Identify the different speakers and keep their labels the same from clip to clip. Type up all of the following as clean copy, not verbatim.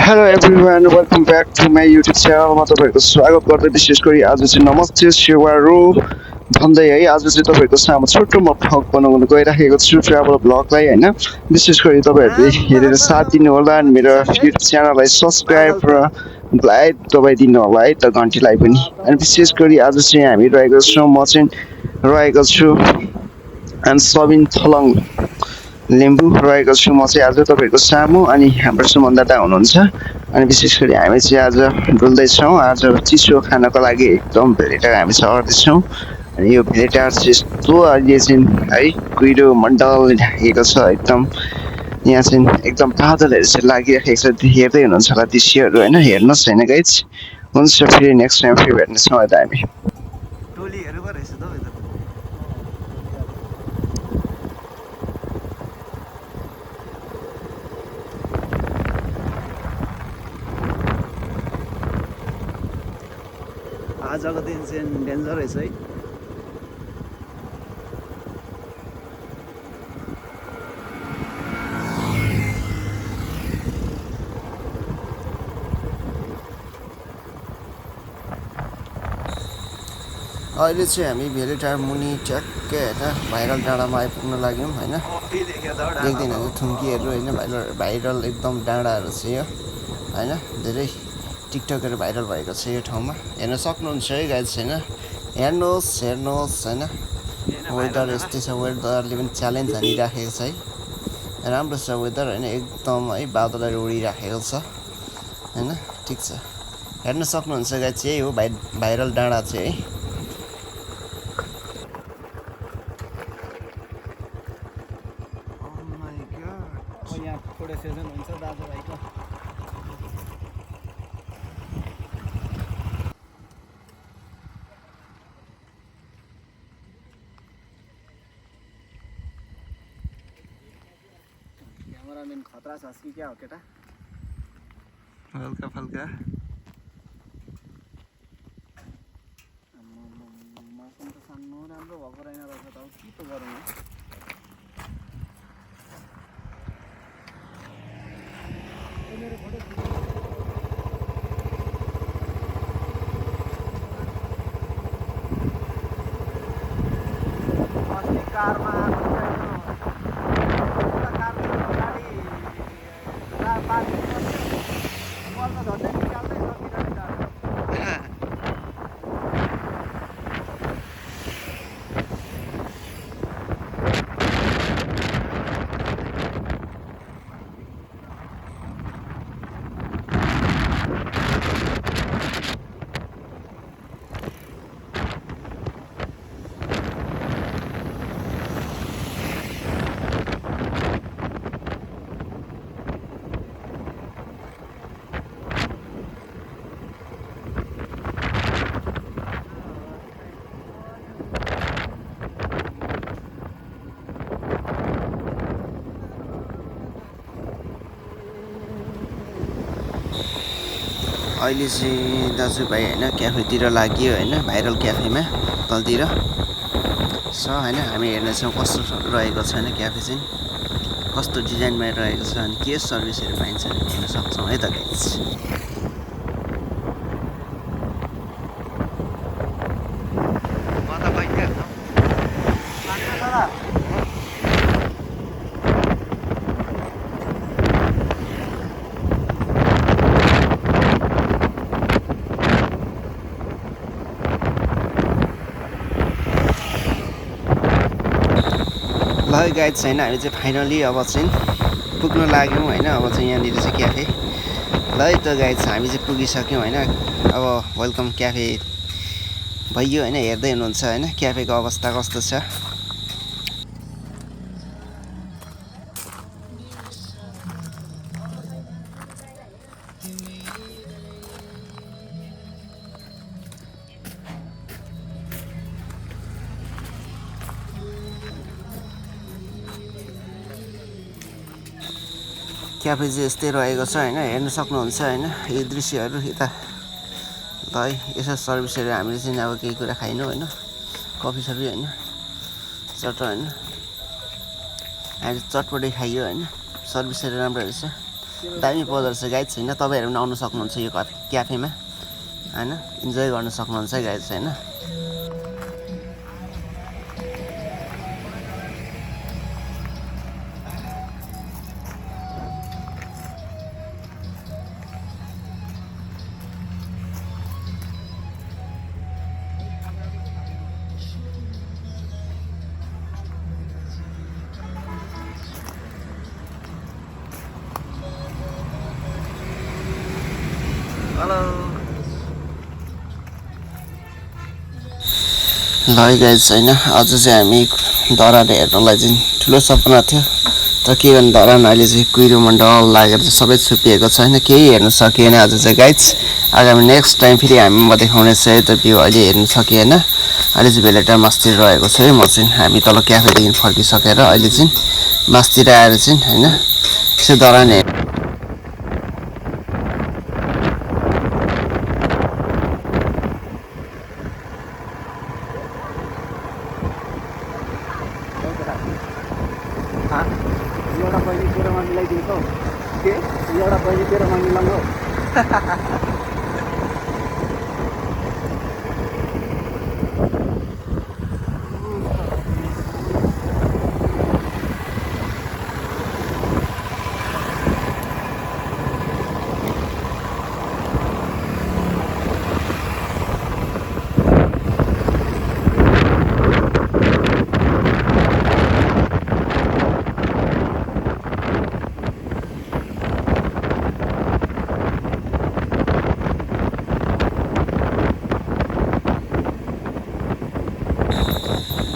Speaker 1: hello everyone welcome back to my YouTube च्यानलमा तपाईँहरूको स्वागत गर्दै विशेष गरी आज चाहिँ नमस्ते सेवारो भन्दै है आज चाहिँ तपाईँहरूको सामु छोटो म भ्लग बनाउन गइराखेको छु ट्राभल भ्लगलाई होइन विशेष गरी तपाईँहरूले हेरेर साथ दिनुहोला अनि मेरो युट्युब च्यानललाई सब्सक्राइब र लाइक दबाइदिनु होला है त घन्टीलाई पनि अनि विशेष गरी आज चाहिँ हामी रहेको छौँ म चाहिँ रहेको छु अनि सबिन थलङ लिम्बू रहेको छु म चाहिँ आज तपाईँहरूको सामु अनि हाम्रो सुमन दादा हुनुहुन्छ अनि विशेष गरी हामी चाहिँ आज डुल्दैछौँ आज चिसो खानको लागि एकदम भेलेटार हामी चढ्दैछौँ अनि यो भेलेटार चाहिँ यस्तो अहिले चाहिँ है कुहिरो मण्डलले ढाकेको छ एकदम यहाँ चाहिँ एकदम बादलहरू चाहिँ लागिराखेको छ हेर्दै हुनुहुन्छ होला दृश्यहरू होइन हेर्नुहोस् होइन गाइज हुन्छ फेरि नेक्स्ट टाइम फेरि भेट्नेछौँ अहिले हामी टोलीहरू पो रहेछ तपाईँ त आजको दिन चाहिँ डेन्जर रहेछ है अहिले चाहिँ हामी भेलेटार मुनि ट्याक्कै होइन भाइरल डाँडामा आइपुग्न लाग्यौँ होइन देख्दैन होइन थुम्कीहरू होइन भाइरल एकदम डाँडाहरू छ यो होइन धेरै टिकटकहरू भाइरल भएको छ यो ठाउँमा हेर्न सक्नुहुन्छ है गाइज होइन हेर्नुहोस् होइन वेदर यस्तै छ वेदरले पनि च्यालेन्ज हानिराखेको छ है राम्रो छ वेदर होइन एकदम है बादलहरू उडिराखेको छ होइन ठिक छ हेर्न सक्नुहुन्छ गाइज यही हो भाइरल डाँडा चाहिँ है
Speaker 2: यहाँ थोरै सिजन हुन्छ दाजुभाइको क्यामेराम्यान खतरा छ कि क्या हो केटा
Speaker 1: हल्का फल्का
Speaker 2: मौसम त सानो राम्रो भएको रहेन रहेछ त अब के पो गरौँ कारमा
Speaker 1: अहिले चाहिँ दाजुभाइ होइन क्याफेतिर लाग्यो होइन भाइरल क्याफेमा तलतिर छ होइन हामी हेर्नेछौँ कस्तो रहेको छ होइन क्याफे चाहिँ कस्तो डिजाइनमा रहेको छ अनि के सर्भिसहरू पाइन्छ हेर्न सक्छौँ है त गाइस ल गाइड छैन हामी चाहिँ फाइनली अब चाहिँ पुग्न लाग्यौँ होइन अब चाहिँ यहाँनिर चाहिँ क्याफे ल है त गाइड हामी चाहिँ पुगिसक्यौँ होइन अब वेलकम क्याफे भइयो होइन हेर्दै हुनुहुन्छ होइन क्याफेको अवस्था कस्तो छ क्याफे चाहिँ यस्तै रहेको छ होइन हेर्न सक्नुहुन्छ होइन यो दृश्यहरू यता ल है यसो सर्भिसहरू हामीले चाहिँ अब केही कुरा खाइनौँ होइन कफी सफी होइन चट होइन अहिले चटपटे खाइयो होइन सर्भिसहरू राम्रो रहेछ
Speaker 3: दामी पदर छ गाइज होइन तपाईँहरू पनि आउनु सक्नुहुन्छ यो क्याफेमा होइन इन्जोय गर्न सक्नुहुन्छ गाइज होइन
Speaker 2: हेलो
Speaker 3: ल गाइज होइन आज चाहिँ हामी धरान हेर्नलाई चाहिँ ठुलो सपना थियो तर के गर्नु धरान अहिले चाहिँ कुहिरो मण्डल लागेर चाहिँ सबै छुपिएको छ होइन केही हेर्नु सकिएन आज चाहिँ गाइज आगामी नेक्स्ट टाइम फेरि हामी म देखाउनेछ है त भ्यू अहिले हेर्नु सकिएन अहिले चाहिँ भेलेटा मासतिर रहेको छु है म चाहिँ हामी तल क्याफेदेखि फर्किसकेर अहिले चाहिँ मासतिर आएर चाहिँ होइन यसो धरान
Speaker 2: एउटा बहिनी 13 मा मिलाइदिन्छौ के एउटा बहिनी 13 मा मिलाउनु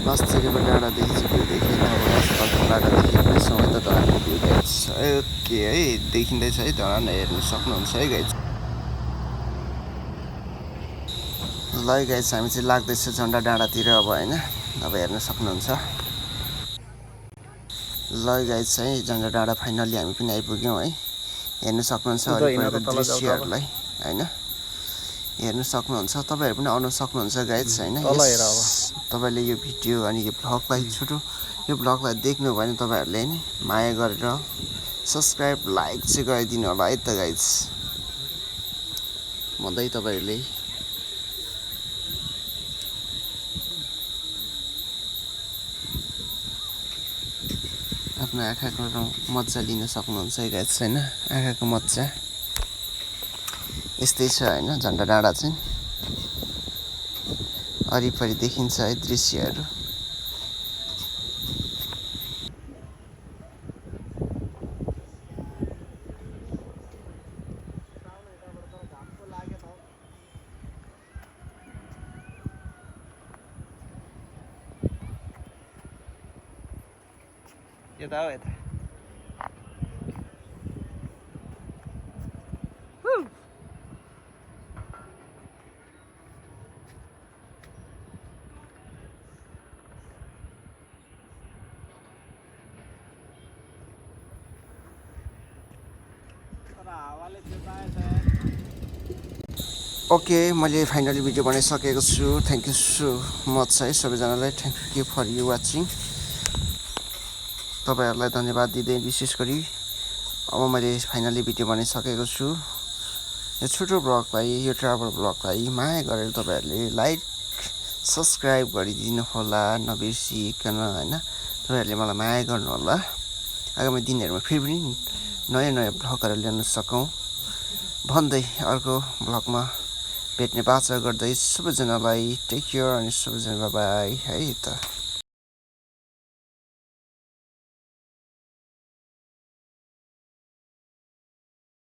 Speaker 3: मस्तिको डाँडादेखि चाहिँ भ्यू देखिरहेको डाँडादेखि हेर्दैछौँ है त धरानको भ्यू गाइज ओके है देखिँदैछ है धरान हेर्नु सक्नुहुन्छ है गाइज ल गाइज हामी चाहिँ लाग्दैछ झन्डा डाँडातिर अब होइन अब हेर्न सक्नुहुन्छ ल गाइज है झन्डा डाँडा फाइनल्ली हामी पनि आइपुग्यौँ है हेर्नु सक्नुहुन्छ वरिपरिको दृश्यहरूलाई होइन हेर्नु सक्नुहुन्छ तपाईँहरू पनि आउन सक्नुहुन्छ गाइज होइन तपाईँले यो भिडियो अनि यो भ्लगलाई यो भ्लगलाई देख्नुभयो भने तपाईँहरूले नि माया गरेर सब्सक्राइब लाइक चाहिँ गरिदिनु होला है त गाइज भन्दै तपाईँहरूले आफ्नो आँखाको मजा लिन सक्नुहुन्छ है गाइज होइन आँखाको मजा यस्तै छ होइन झन्डा डाँडा चाहिँ वरिपरि देखिन्छ है दृश्यहरू
Speaker 2: यता हो यता
Speaker 3: ओके मैले फाइनली भिडियो बनाइसकेको छु थ्याङ्क यू सो मच है सबैजनालाई thank you for you watching तपाईँहरूलाई धन्यवाद दिँदै विशेष गरी अब मैले फाइनली भिडियो बनाइसकेको छु यो छोटो ब्लगलाई यो ट्राभल ब्लगलाई माया गरेर तपाईँहरूले लाइक सब्सक्राइब गरिदिनु होला नबिर्सिकन होइन तपाईँहरूले मलाई माया गर्नु होला आगामी दिनहरूमा फेरि पनि नयाँ नयाँ भ्लगहरू ल्याउन सकौँ भन्दै अर्को भ्लगमा भेट्ने बाचा गर्दै सबैजनालाई टेक केयर अनि सबैजना बाई है त